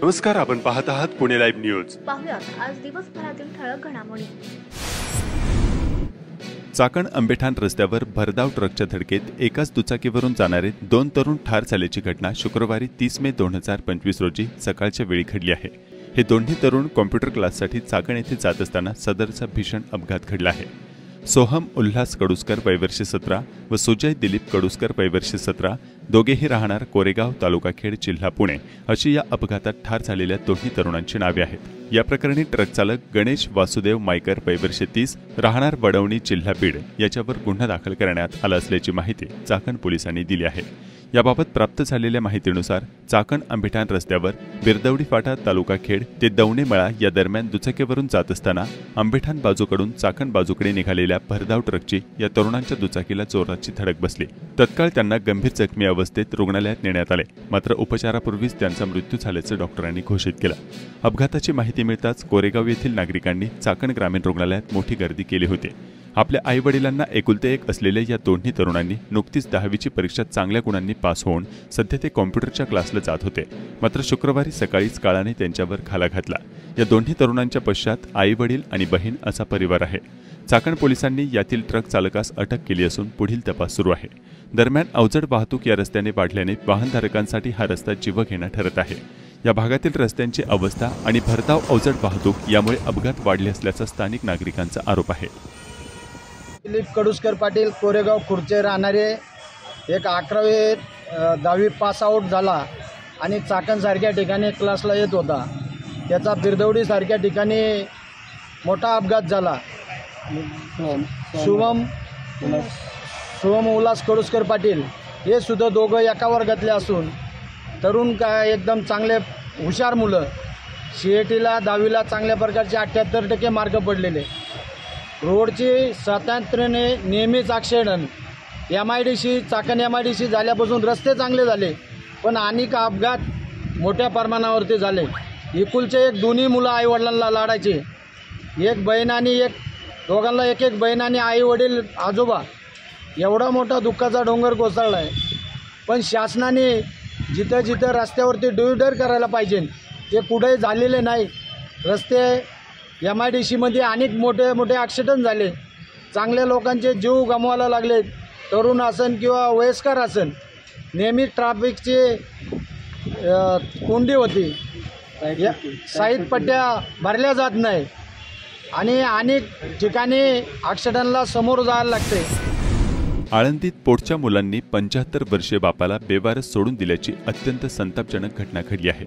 नमस्कार, आपण पाहत आहात पुणे लाईव्ह न्यूज। पाहुयात आज दिवसभरातील ठळक घडामोडी। चाकण आंबेठाण रस्त्यावर भरधाव ट्रकच्या धडकेत एकाच दुचाकीवरून जाणारे 2 तरुण ठार झाल्याची घटना शुक्रवारी 30 मे 2025 रोजी सकाळच्या वेळी घडली आहे। हे दोन्ही तरुण कॉम्प्युटर क्लाससाठी चाकण येथे जात असताना सदरचा भीषण अपघात घडला आहे। सोहम उल्हास कडुसकर वय वर्ष 17 व सुजय दिलीप कडुसकर वय वर्ष 17 दोघेही राहणार कोरेगाव तालुका खेड जिल्हा पुणे अशी या अपघातात ठार झालेल्या दोन्ही तरुणांची नावे आहेत। या प्रकरणी ट्रक चालक गणेश वासुदेव मायकर वय वर्ष 30 राहणार वडवणी जिल्हा बीड याच्यावर गुन्हा दाखल करण्यात आला असल्याची माहिती चाकण पोलिसांनी दिली आहे। याबाबत प्राप्त झालेल्या माहितीनुसार चाकण आंबेठाण रस्त्यावर बिरदवडी फाटा तालुका खेड ते दवणेमळा या दरम्यान दुचाकीवरून जात असताना आंबेठाण बाजूकडून चाकण बाजूकडे निघालेल्या भरधाव ट्रकची या तरुणांच्या दुचाकीला जोराची धडक बसली। तत्काळ त्यांना गंभीर जखमी अवस्थेत रुग्णालयात नेण्यात आले, मात्र उपचारापूर्वीच त्यांचा मृत्यू झाल्याचं डॉक्टरांनी घोषित केलं। अपघाताची माहिती मिळताच कोरेगाव येथील नागरिकांनी चाकण ग्रामीण रुग्णालयात मोठी गर्दी केली होती। आपल्या आई-वडिलांना एकुलते एक असलेल्या या दोन्ही तरुणांनी नुकतीच 10वीची परीक्षा चांगल्या गुणांनी पास होऊन सध्या ते कॉम्प्युटरच्या क्लासला जात होते, मात्र शुक्रवारी सकाळीच काळाने त्यांच्यावर घाला घातला। या दोन्ही तरुणांच्या पश्चात आई-वडील आणि बहीण असा परिवार आहे। चाकण पोलिसांनी यातील ट्रक चालकास अटक केली असून पुढील तपास सुरू आहे। दरम्यान अवजड वाहतूक या रस्त्याने वाढल्याने वाहनधारकांसाठी हा रस्ता जीवघेणा ठरत आहे। या भागातील रस्त्यांची अवस्था आणि भरधाव अवजड वाहतूक यामुळे अपघात वाढले असल्याचा स्थानिक नागरिकांचा आरोप आहे। दिलीप कडुसकर पाटील कोरेगाव खुर्चे राहणारे एक 11वी 10वी पास आउट झाला आणि चाकण सारख्या ठिकाणी क्लासला येत होता। त्याचा बिरदवडी सारख्या ठिकाणी मोठा अपघात झाला। शुभम उल्हास कडुसकर पाटील हे सुद्धा दोघं एका वर्गातले असून तरुण काय एकदम चांगले हुशार मुलं। CATला 10वीला चांगल्या प्रकारचे 78% मार्क पडलेले। रोडची सातत्याने नेहमीच ॲक्सिडेंट MIDC चाकण MIDC झाल्यापासून रस्ते चांगले झाले, पण अनेक अपघात मोठ्या प्रमाणावरती झाले। एकुलचे एक दोन्ही मुलं आईवडिलांना लाडायचे, एक बहीण आणि एक दोघांना एक बहीण आणि आई-वडील आजोबा। एवढा मोठा दुःखाचा डोंगर कोसळला आहे, पण शासनाने जिथं जिथं रस्त्यावरती डिव्हिडर करायला पाहिजे ते कुठेही झालेले नाही। रस्ते MIDCमध्ये अनेक मोठे मोठे ॲक्सिडेंट झाले, चांगल्या लोकांचे जीव गमवायला लागले, तरुण असन किंवा वयस्कर असन। नेहमी ट्रॅफिकची कोंडी होती, साईड पट्ट्या भरल्या जात नाही आणि अनेक ठिकाणी ॲक्सिडेंटला समोर जायला लागते। आळंदीत पोटच्या मुलांनी 75 वर्षीय बापाला बेवारस सोडून दिल्याची अत्यंत संतापजनक घटना घडली आहे।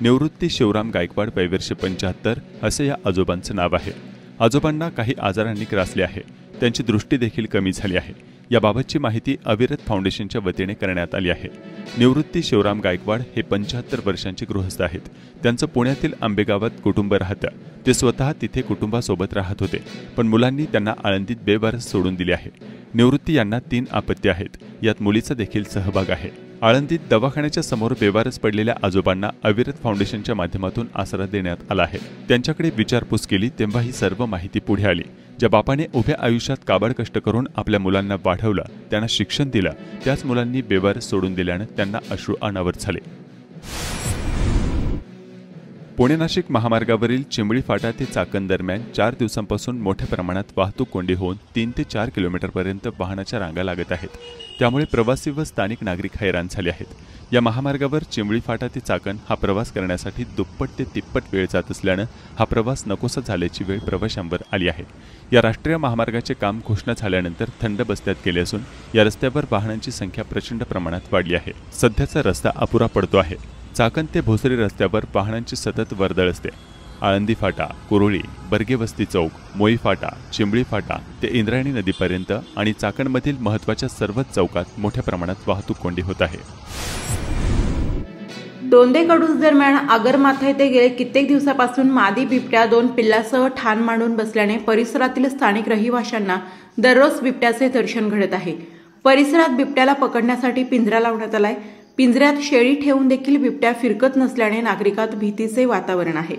निवृत्ती शिवराम गायकवाड वय वर्ष 75 असे या आजोबांचं नाव आहे। आजोबांना काही आजारांनी ग्रासले आहे, त्यांची दृष्टी देखील कमी झाली आहे। याबाबतची माहिती अविरत फाउंडेशनच्या वतीने करण्यात आली आहे। निवृत्ती शिवराम गायकवाड हे 75 वर्षांचे गृहस्थ आहेत। त्यांचं पुण्यातील आंबेगावात कुटुंब राहतं। ते स्वतः तिथे कुटुंबासोबत राहत होते, पण मुलांनी त्यांना आळंदीत बेवारस सोडून दिले आहे। निवृत्ती यांना 3 अपत्य आहेत, यात मुलीचा देखील सहभाग आहे। आळंदीत दवाखान्याच्या समोर बेवारस पडलेल्या आजोबांना अविरत फाउंडेशनच्या माध्यमातून आसरा देण्यात आला आहे। त्यांच्याकडे विचारपूस केली तेव्हा ही सर्व माहिती पुढे आली। ज्या बापाने उभ्या आयुष्यात काबाड कष्ट करून आपल्या मुलांना वाढवलं, त्यांना शिक्षण दिलं, त्याच मुलांनी बेवारस सोडून दिल्यानं त्यांना अश्रू अनावर झाले। पुणे नाशिक महामार्गावरील चिंबळी फाटा ते चाकण दरम्यान 4 दिवसांपासून मोठ्या प्रमाणात वाहतूक कोंडी होऊन 3 ते 4 किलोमीटरपर्यंत वाहनाच्या रांगा लागत आहेत। त्यामुळे प्रवासी व स्थानिक नागरिक हैराण झाले आहेत। या महामार्गावर चिंबळी फाटा ते चाकण हा प्रवास करण्यासाठी दुप्पट ते तिप्पट वेळ जात असल्यानं हा प्रवास नकोसा झाल्याची वेळ प्रवाशांवर आली आहे। या राष्ट्रीय महामार्गाचे काम घोषणा झाल्यानंतर थंड बस्त्यात गेले असून या रस्त्यावर वाहनांची संख्या प्रचंड प्रमाणात वाढली आहे। सध्याचा रस्ता अपुरा पडतो आहे। चाकण ते भोसरी रस्त्यावर वाहनांची सतत वर्दळ असते। आळंदी फाटा, कुरोळी, बर्गेवस्ती चौक, मोई फाटा, चिंबळी फाटा ते इंद्रायणी नदीपर्यंत आणि चाकणमधील महत्त्वाच्या सर्वच चौकात मोठ्या प्रमाणात वाहतूक कोंडी होत आहे। दोंदे कडूस दरम्यान आगरमाथा येथे गेले कित्येक दिवसापासून मादी बिबट्या 2 पिल्लासह ठाण मांडून बसल्याने परिसरातील स्थानिक रहिवाशांना दररोज बिबट्याचे दर्शन घडत आहे। परिसरात बिबट्याला पकडण्यासाठी पिंजरा लावण्यात आलाय। पिंजऱ्यात शेळी ठेवून देखील बिबट्या फिरकत नसल्याने नागरिकांत भीतीचे वातावरण आहे।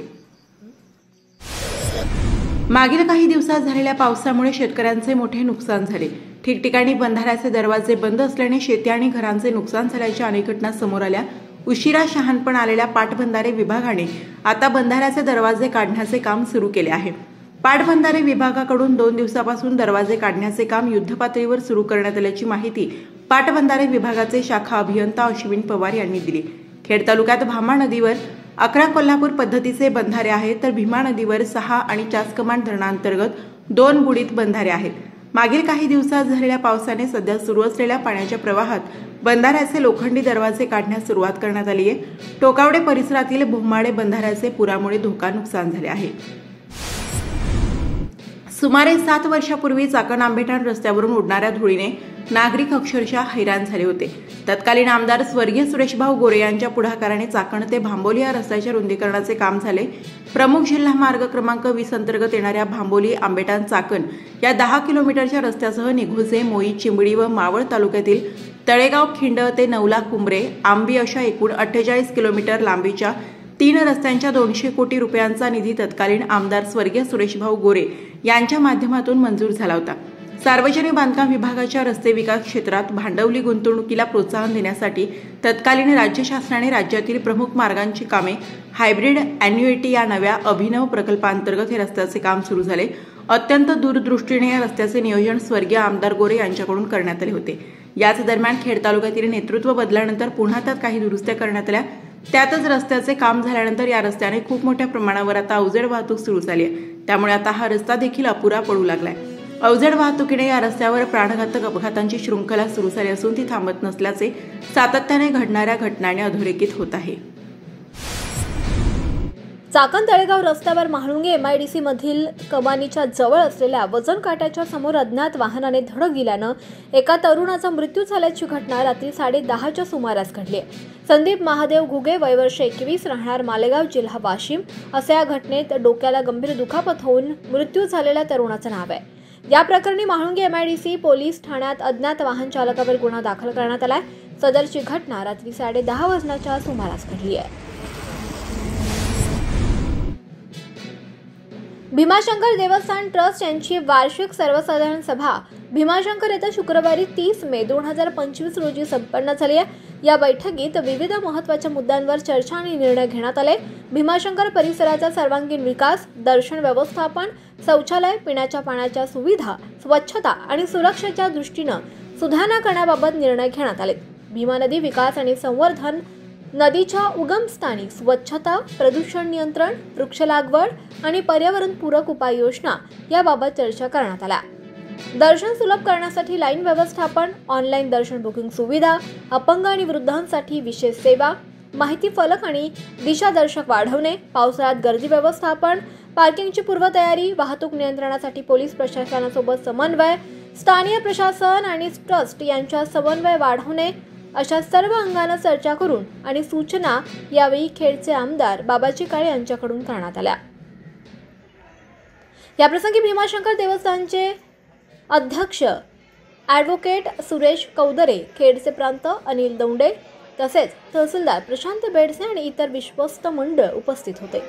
मागील काही दिवसात झालेल्या पावसामुळे शेतकऱ्यांचे मोठे नुकसान झाले। ठिकठिकाणी बंधाऱ्याचे दरवाजे बंद असल्याने शेती आणि घरांचे नुकसान झाल्याच्या अनेक घटना समोर आल्या। उशिरा शहाणपण आलेल्या पाटबंधारे विभागाने आता बंधाऱ्याचे दरवाजे काढण्याचे काम सुरू केले आहे. पाटबंधारे विभागाकडून 2 दिवसापासून दरवाजे काढण्याचे काम युद्धपातळीवर सुरू करण्यात आल्याची माहिती पाटबंधारे विभागाचे शाखा अभियंता अश्विन पवार यांनी दिली. खेड तालुक्यात भामा नदीवर 11 कोल्हापूर पद्धतीचे बंधारे आहेत, तर भीमा नदीवर 6 आणि चासकमान धरणांतर्गत 2 बुडीत बंधारे आहेत. मागील काही दिवसात झालेल्या पावसाने सध्या सुरू असलेल्या पाण्याच्या प्रवाहात बंधाऱ्याचे लोखंडी दरवाजे काढण्यास सुरुवात करण्यात आली आहे. टोकावडे परिसरातील भोमाडे बंधाऱ्याचे पुरामुळे नुकसान झाले आहे. सुमारे 7 वर्षापूर्वी चाकण आंबेठाण रस्त्यावरून उडणाऱ्या धुळीने नागरिक अक्षरशः हैराण झाले होते. तत्कालीन आमदार स्वर्गीय सुरेशभाऊ गोरे यांच्या पुढाकाराने चाकण ते भांबोली या रस्त्याच्या रुंदीकरणाचे काम झाले. प्रमुख जिल्हा मार्ग क्रमांक 20 अंतर्गत येणाऱ्या भांबोली आंबेठाण चाकण या 10 किलोमीटरच्या रस्त्यासह निघोजे, मोई, चिंबडी व मावळ तालुक्यातील तळेगाव, खिंड ते नवला, कुंभरे, आंबी अशा एकूण 48 किलोमीटर लांबीच्या 3 रस्त्यांच्या 200 कोटी रुपयांचा निधी तत्कालीन आमदार स्वर्गीय सुरेशभाऊ गोरे यांच्या माध्यमातून मंजूर झाला होता. सार्वजनिक बांधकाम विभागाच्या रस्ते विकास क्षेत्रात भांडवली गुंतवणुकीला प्रोत्साहन देण्यासाठी तत्कालीन राज्य शासनाने राज्यातील प्रमुख मार्गांची कामे हायब्रिड अॅन्युइटी या नव्या अभिनव प्रकल्पांतर्गत हे रस्त्याचे काम सुरू झाले. अत्यंत दूरदृष्टीने या रस्त्याचे नियोजन स्वर्गीय आमदार गोरे यांच्याकडून करण्यात आले होते. याच दरम्यान खेड तालुक्यातील नेतृत्व बदल्यानंतर पुन्हा त्यात काही दुरुस्त्या करण्यात आल्या. त्यातच रस्त्याचे काम झाल्यानंतर या रस्त्याने खूप मोठ्या प्रमाणावर आता अवजड वाहतूक सुरू झाली आहे. त्यामुळे आता हा रस्ता देखील अपुरा पडू लागलाय. अवजड वाहतुकीने या रस्त्यावर प्राणघातक अपघातांची शृंखला सुरू झाली असून ती थांबत नसल्याचे सातत्याने घडणाऱ्या घटनांनी अधोरेखित होत आहे. चाकण तळेगाव रस्त्यावर म्हाळुंगे MIDC मधील कमानीच्या जवळ असलेल्या वजन काट्याच्या समोर अज्ञात वाहनाने धडक दिल्यानं एका तरुणाचा मृत्यू झाल्याची घटना रात्री 10:30च्या सुमारास घडली. संदीप महादेव घुगे, वय वर्ष 21, राहणार मालेगाव, जिल्हा वाशिम असे या घटनेत डोक्याला गंभीर दुखापत होऊन मृत्यू झालेल्या तरुणाचं नाव आहे. या प्रकरणी म्हाळुंगे MIDC पोलीस ठाण्यात अज्ञात वाहन चालकावर गुन्हा दाखल करण्यात आलाय. सदरची घटना रात्री 10:30 वाजण्याच्या सुमारास घडली आहे. भीमाशंकर देवस्थान ट्रस्ट यांची वार्षिक सर्वसाधारण सभा भीमाशंकर येथे शुक्रवारी 30 मे 2025 रोजी संपन्न झाली आहे. या बैठकीत विविध महत्त्वाच्या मुद्द्यांवर चर्चा आणि निर्णय घेण्यात आले. भीमाशंकर परिसराचा सर्वांगीण विकास, दर्शन व्यवस्थापन, शौचालय, पिण्याच्या पाण्याच्या सुविधा, स्वच्छता आणि सुरक्षेच्या दृष्टीने सुधारणा करण्याबाबत निर्णय घेण्यात आले. भीमा नदी विकास आणि संवर्धन, नदीच्या उगमस्थानी स्वच्छता, प्रदूषण नियंत्रण, वृक्ष लागवड आणि पर्यावरणपूरक उपाययोजना याबाबत चर्चा करण्यात आल्या. दर्शन सुलभ करण्यासाठी लाईन व्यवस्थापन, ऑनलाईन दर्शन बुकिंग सुविधा, अपंग आणि वृद्धांसाठी विशेष सेवा, माहिती फलक आणि दिशादर्शक वाढवणे, पावसाळ्यात गर्दी व्यवस्थापन, पार्किंगची पूर्वतयारी, वाहतूक नियंत्रणासाठी पोलीस प्रशासनासोबत समन्वय, स्थानिक प्रशासन आणि ट्रस्ट यांच्या समन्वय वाढवणे अशा सर्व अंगांना चर्चा करून आणि सूचना यावेळी खेडचे आमदार बाबाजी काळे यांच्याकडून करण्यात आल्या. याप्रसंगी भीमाशंकर देवस्थानचे अध्यक्ष ॲडव्होकेट सुरेश कौदरे, खेडचे प्रांत अनिल दौंडे तसेच तहसीलदार प्रशांत बेडसे आणि इतर विश्वस्त मंडळ उपस्थित होते.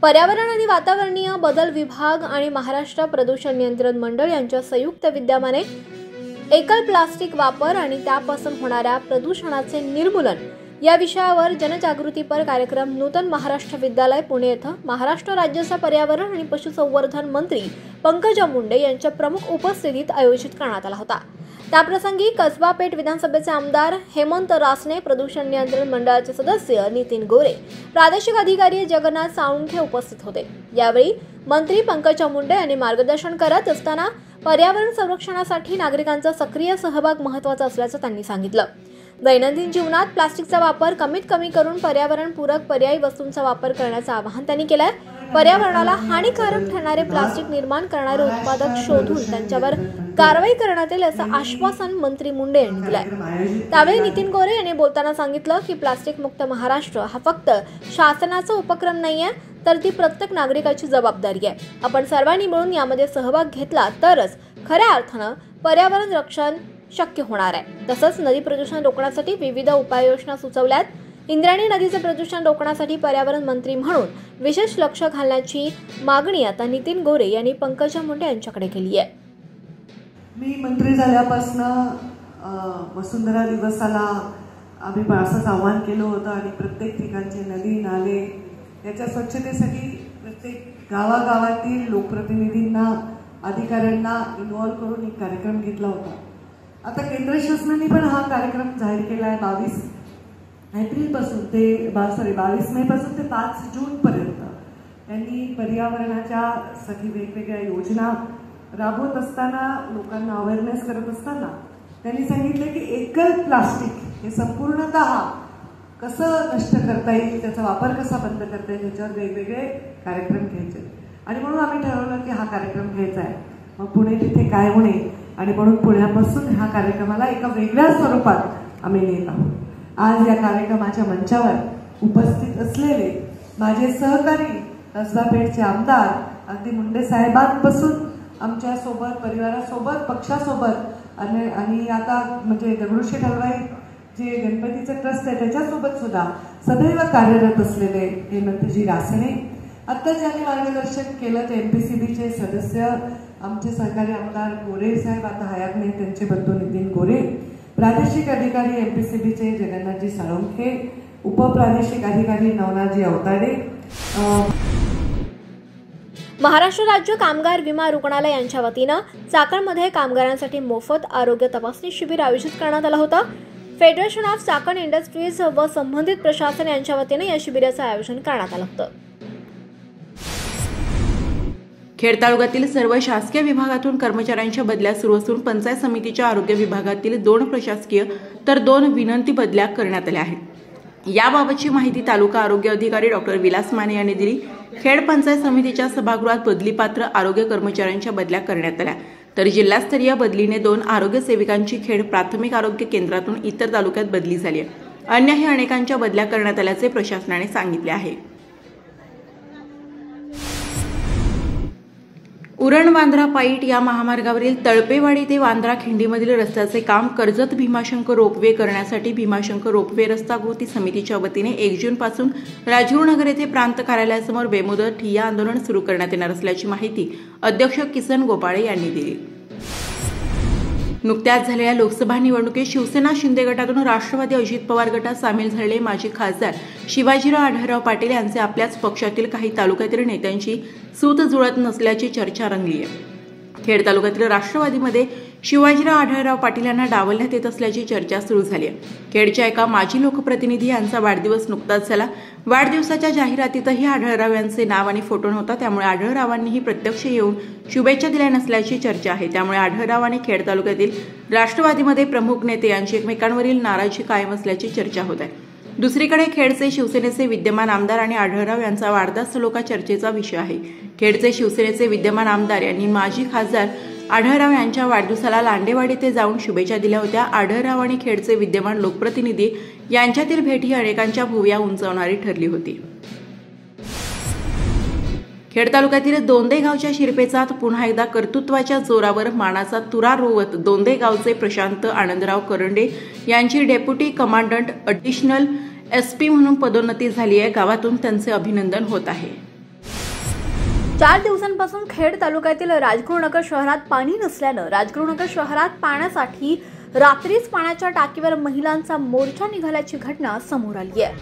पर्यावरण आणि वातावरणीय बदल विभाग आणि महाराष्ट्र प्रदूषण नियंत्रण मंडळ यांच्या संयुक्त विद्यमाने एकल प्लास्टिक वापर आणि त्यापासून होणाऱ्या प्रदूषणाचे निर्मूलन या विषयावर जनजागृतीपर कार्यक्रम नूतन महाराष्ट्र विद्यालय पुणे येथे महाराष्ट्र राज्याचे पर्यावरण आणि पशुसंवर्धन मंत्री पंकजा मुंडे यांच्या प्रमुख उपस्थितीत आयोजित करण्यात आला होता. त्याप्रसंगी कसबा पेठ विधानसभेचे आमदार हेमंत रासने, प्रदूषण नियंत्रण मंडळाचे सदस्य नितीन गोरे, प्रादेशिक अधिकारी जगन्नाथ साळुंखे उपस्थित होते. यावेळी मंत्री पंकजा मुंडे यांनी मार्गदर्शन करत असताना पर्यावरण संरक्षणासाठी नागरिकांचा सक्रिय सहभाग महत्त्वाचा असल्याचं त्यांनी सांगितलं. दैनंदिन जीवनात प्लास्टिकचा वापर कमीत कमी करून पर्यावरणपूरक पर्यायी वस्तूंचा वापर करण्याचं आवाहन त्यांनी केलंय. पर्यावरणाला हानिकारक ठरणारे प्लास्टिक निर्माण करणारे उत्पादक शोधून त्यांच्यावर कारवाई करण्यात येईल असं आश्वासन मंत्री मुंडे यांनी दिलंय. त्यावेळी नितीन गोरे यांनी बोलताना सांगितलं की प्लास्टिक मुक्त महाराष्ट्र हा फक्त शासनाचा उपक्रम नाहीये, तर ती प्रत्येक नागरिकाची जबाबदारी आहे. आपण सर्वांनी मिळून यामध्ये सहभाग घेतला तरच खऱ्या अर्थानं पर्यावरण रक्षण शक्य होणार आहे. तसंच नदी प्रदूषण रोखण्यासाठी विविध उपाययोजना सुचवल्यात. इंद्रायणी नदीचे प्रदूषण रोखण्यासाठी पर्यावरण मंत्री म्हणून विशेष लक्ष घालण्याची मागणी आता नितीन गोरे यांनी पंकजा मुंडे यांच्याकडे केली आहे. मी मंत्री झाल्यापासनं वसुंधरा दिवसाला आम्ही असंच आव्हान केलं होतं आणि प्रत्येक ठिकाणचे नदी नाले याच्या स्वच्छतेसाठी प्रत्येक गावागावातील लोकप्रतिनिधींना अधिकाऱ्यांना इन्व्हॉल्व करून एक कार्यक्रम घेतला होता. आता केंद्र शासनाने पण हा कार्यक्रम जाहीर केला आहे 22 एप्रिलपासून ते 22 मेपासून ते 5 जूनपर्यंत. त्यांनी पर्यावरणाच्यासाठी वेगवेगळ्या योजना राबवत असताना लोकांना अवेअरनेस करत असताना त्यांनी सांगितलं की एकल प्लास्टिक हे संपूर्णतः कसं नष्ट करता येईल, त्याचा वापर कसा बंद करता येईल याच्यावर वेगवेगळे कार्यक्रम घ्यायचे. आणि म्हणून आम्ही ठरवलं की हा कार्यक्रम घ्यायचा आहे. मग पुणे तिथे काय होणे आणि म्हणून पुण्यापासून ह्या कार्यक्रमाला एका वेगळ्या स्वरूपात आम्ही नेत आहोत. आज या कार्यक्रमाच्या मंचावर उपस्थित असलेले माझे सहकारी कसबापेठचे आमदार अगदी मुंडे साहेबांपासून आमच्यासोबत, परिवारासोबत, पक्षासोबत आणि आता म्हणजे दगडूशेठ हलवाई जे गणपतीचं ट्रस्ट आहे त्याच्यासोबत सुद्धा सदैव कार्यरत असलेले हेमंतजी रासने, आत्ता ज्यांनी मार्गदर्शन केलं ते MPCBचे सदस्य आमचे सहकारी आमदार गोरे साहेब, आता हयात नाही त्यांचे बंधू नितीन गोरे, प्रादेशिक अधिकारी MPCBचे जगन्नाथजी साळुंखे, उपप्रादेशिक अधिकारी नवनाथजी अवताडे. महाराष्ट्र राज्य कामगार विमा रुग्णालय यांच्या वतीनं चाकणमध्ये कामगारांसाठी मोफत आरोग्य तपासणी शिबिर आयोजित करण्यात आलं होतं. फेडरेशन ऑफ चाकण इंडस्ट्रीज व संबंधित प्रशासन यांच्या वतीनं या शिबिराचं आयोजन करण्यात आलं होतं. खेड तालुक्यातील सर्व शासकीय विभागातून कर्मचाऱ्यांच्या बदल्या सुरू असून पंचायत समितीच्या आरोग्य विभागातील 2 प्रशासकीय तर 2 विनंती बदल्या करण्यात आल्या आहेत. याबाबतची माहिती तालुका आरोग्य अधिकारी डॉक्टर विलास माने यांनी दिली. खेड पंचायत समितीच्या सभागृहात बदलीपात्र आरोग्य कर्मचाऱ्यांच्या बदल्या करण्यात आल्या, तर जिल्हास्तरीय बदलीने 2 आरोग्य सेविकांची खेड प्राथमिक आरोग्य केंद्रातून इतर तालुक्यात बदली झाली आहे. अन्यही अनेकांच्या बदल्या करण्यात आल्याचे प्रशासनाने सांगितले आहे. उरण वांद्रा पाईट या महामार्गावरील तळपेवाडी ते वांद्रा खिंडीमधील रस्त्याचे काम कर्जत भीमाशंकर रोपवे करण्यासाठी भीमाशंकर रोपवे रस्ता कृती समितीच्या वतीने 1 जूनपासून राजगुरुनगर येथे प्रांत कार्यालयासमोर बेमुदत ठिय्या आंदोलन सुरू करण्यात येणार असल्याची माहिती अध्यक्ष किसन गोपाळे यांनी दिली. नुकत्याच झालेल्या लोकसभा निवडणुकीत शिवसेना शिंदे गटातून राष्ट्रवादी अजित पवार गटात सामील झालेले माजी खासदार शिवाजीराव आढळराव पाटील यांचे आपल्याच पक्षातील काही तालुक्यातील नेत्यांशी सूत जुळत नसल्याची चर्चा रंगली आहे. खेड तालुक्यातील राष्ट्रवादीमध्ये शिवाजीराव आढळराव पाटील यांना डावलण्यात येत असल्याची चर्चा सुरू झाली आहे. खेडच्या एका माजी लोकप्रतिनिधी यांचा वाढदिवस नुकताच झाला. वाढदिवसाच्या जाहिरातीतही आढळराव यांचे नाव आणि फोटो नव्हता, त्यामुळे आढळरावांनीही प्रत्यक्ष येऊन शुभेच्छा दिल्या नसल्याची चर्चा आहे. त्यामुळे आढळराव आणि खेड तालुक्यातील राष्ट्रवादीमध्ये प्रमुख नेते यांची एकमेकांवरील नाराजी कायम असल्याची चर्चा होत आहे. दुसरीकडे खेडचे शिवसेनेचे विद्यमान आमदार आणि आढळराव यांचा वाढता सलोखा चर्चेचा विषय आहे. खेडचे शिवसेनेचे विद्यमान आमदार यांनी माजी खासदार आढळराव यांच्या वाढदिवसाला लांडेवाडी येथे जाऊन शुभेच्छा दिल्या होत्या. आढळराव आणि खेडचे विद्यमान लोकप्रतिनिधी यांच्यातील भेट ही अनेकांच्या भुवया उंचावणारी ठरली होती. खेड तालुक्यातील दोंदे गावच्या शिरपेचात पुन्हा एकदा कर्तृत्वाच्या जोरावर मानाचा तुरा रोवत दोंदे गावचे प्रशांत आनंदराव करंडे यांची डेप्युटी कमांडंट अडिशनल SP म्हणून पदोन्नती झाली आहे. गावातून त्यांचे अभिनंदन होत आहे. 4 दिवसांपासून खेड तालुक्यातील राजगुरुनगर शहरात पाणी नसल्यानं राजगुरुनगर शहरात पाण्यासाठी रात्रीच पाण्याच्या टाकीवर महिलांचा मोर्चा निघाल्याची घटना समोर आली आहे.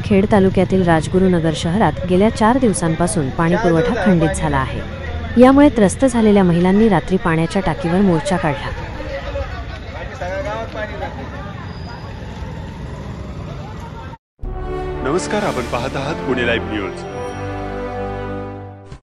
खेड तालुक्यातील राजगुरुनगर शहरात गेल्या 4 दिवसांपासून पाणी पुरवठा खंडित झाला आहे. यामुळे त्रस्त झालेल्या महिलांनी रात्री पाण्याच्या टाकीवर मोर्चा काढला. नमस्कार, आपण पाहत आहात पुणे लाईव्ह न्यूज.